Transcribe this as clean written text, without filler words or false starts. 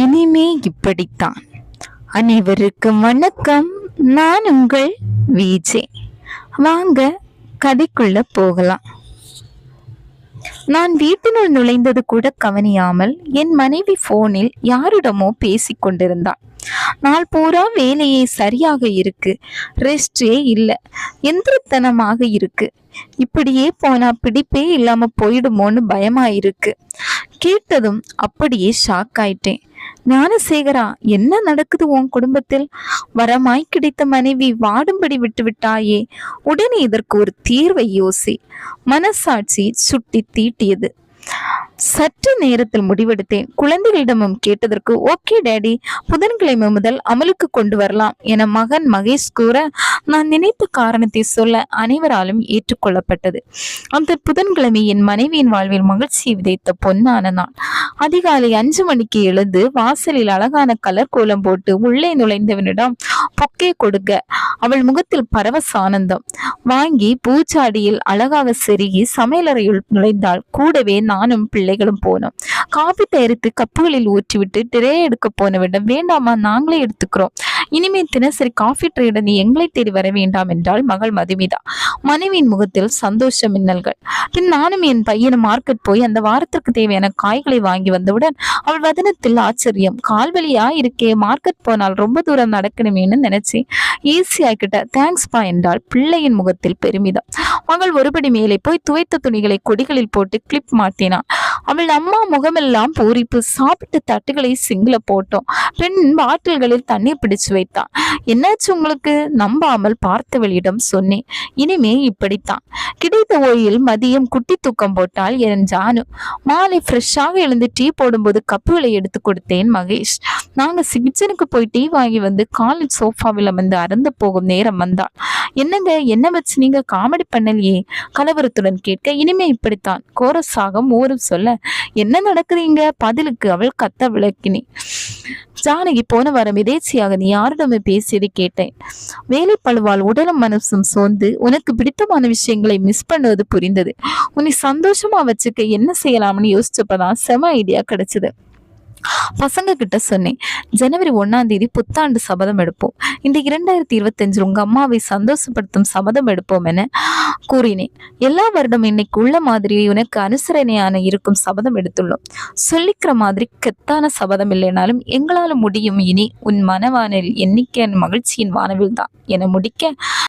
இனிமே இப்படித்தான். அனைவருக்கும் வணக்கம். நான் உங்கள் விஜே. வாங்க கதைக்குள்ள போகலாம். நான் வீட்டினுள் நுழைந்தது கூட கவனியாமல் என் மனைவி போனில் யாரிடமோ பேசிக் கொண்டிருந்தாள். நாள் பூரா வேலையே சரியாக இருக்கு, ரெஸ்டே இல்லை, எந்திரத்தனமாக இருக்கு. இப்படியே போனா பிடிப்பே இல்லாம போயிடுமோன்னு பயமா இருக்கு. கேட்டதும் அப்படியே ஷாக் ஆயிட்டேன். ஞானசேகரா, என்ன நடக்குது உன் குடும்பத்தில்? வரமாய் கிடைத்த மனைவி வாடும்படி விட்டு விட்டாயே, உடனே இதற்கு ஒரு தீர்வை யோசி. மனசாட்சி சுட்டி தீட்டியது. சற்று நேரத்தில் முடிவெடுத்தேன். குழந்தைகளிடமும் கேட்டதற்கு ஓகே டேடி, புதன்கிழமை முதல் அமலுக்கு கொண்டு வரலாம் என மகன் மகேஷ் கூற, நான் நினைத்த காரணத்தை சொல்ல அனைவராலும் ஏற்றுக்கொள்ளப்பட்டது. அந்த புதன்கிழமை என் மனைவியின் வாழ்வில் மகிழ்ச்சியை விதைத்த பொன்னான நாள். அதிகாலை 5 மணிக்கு எழுந்து வாசலில் அழகான கலர் கோலம் போட்டு உள்ளே நுழைந்தவனிடம் பொக்கே கொடுக்க அவள் முகத்தில் பரவச ஆனந்தம். வாங்கி பூச்சாடியில் அழகாக செருகி சமையலறையுள் நுழைந்தாள். கூடவே நானும் பிள்ளைகளும் போனோம். காபி தயாரித்து கப்புகளில் ஊற்றிவிட்டு ட்ரே எடுக்க போனவிடம், வேண்டாமா, நாங்களே எடுத்துக்கிறோம், இனிமே தினசரி காஃபி ட்ரேயுடன் நீ எங்களை தேடி வர வேண்டாம் என்றாள் மகள் மதுமிதா. மனைவியின் முகத்தில் சந்தோஷ மின்னல்கள். பின் நானும் என் பையனும் மார்க்கெட் போய் அந்த வாரத்திற்கு தேவையான காய்களை வாங்கி வந்தவுடன் அவள் வதனத்தில் ஆச்சரியம். கால்வலியா இருக்கே, மார்க்கெட் போனால் ரொம்ப தூரம் நடக்கணுமேனு நினைச்சேன். ஈஸி ஆகிட்ட, தேங்க்ஸ் பா என்றாள். பிள்ளையின் முகத்தில் பெருமிதம். மகள் ஒருபடி மேலே போய் துவைத்த துணிகளை கொடிகளில் போட்டு கிளிப் மாட்டினாள். அவள் அம்மா முகமெல்லாம் பூரிப்பு. சாப்பிட்டு தட்டுகளை சிங்கில போட்டோம். பெண் பாட்டில்களில் தண்ணீர் பிடிச்சு வைத்தான். என்னாச்சு உங்களுக்கு? நம்பாமல் பார்த்தவளிடம் சொன்னேன். இனிமே இப்படித்தான். கிடைத்த ஓயில் மதியம் குட்டி தூக்கம் போட்டால் என் ஜானு. மாலை ஃப்ரெஷ்ஷாக எழுந்து டீ போடும்போது கப்புகளை எடுத்து கொடுத்தேன் மகேஷ். நாங்க கிச்சனுக்கு போய் டீ வாங்கி வந்து காலேஜ் சோஃபாவில் அமர்ந்து அறந்து போகும் நேரம் வந்தாள். என்னங்க, என்ன வச்சு நீங்க காமெடி பண்ணலையே? கலவரத்துடன் கேட்க, இனிமே இப்படித்தான் கோரஸாக ஊரும் சொல்ல, என்ன நடக்குறீங்க? பதிலுக்கு அவள் கத்த விளக்கினி. ஜானகி போன வாரம் எதேச்சியாக நீ யாரிடமே பேசியதை கேட்டேன். வேலை பழுவால் உடலும் மனசும் சோர்ந்து உனக்கு பிடித்தமான விஷயங்களை மிஸ் பண்ணுவது புரிந்தது. உன்னை சந்தோஷமா வச்சுக்க என்ன செய்யலாம்னு யோசிச்சப்பதான் செம ஐடியா கிடைச்சது. பசங்க கிட்ட சொன்னேன், ஜனவரி 1ஆம் தேதி புத்தாண்டு சபதம் எடுப்போம். இந்த 2025 உங்க அம்மாவை சந்தோஷப்படுத்தும் சபதம் எடுப்போம் என கூறினேன். எல்லா வருடம் இன்னைக்கு உள்ள மாதிரி உனக்கு அனுசரணையான இருக்கும் சபதம் எடுத்துள்ளோம். சொல்லிக்கிற மாதிரி கெத்தான சபதம் இல்லைனாலும் எங்களால முடியும். இனி உன் மனவானில் எண்ணிக்கை மகிழ்ச்சியின் வானவில் தான் என முடிக்க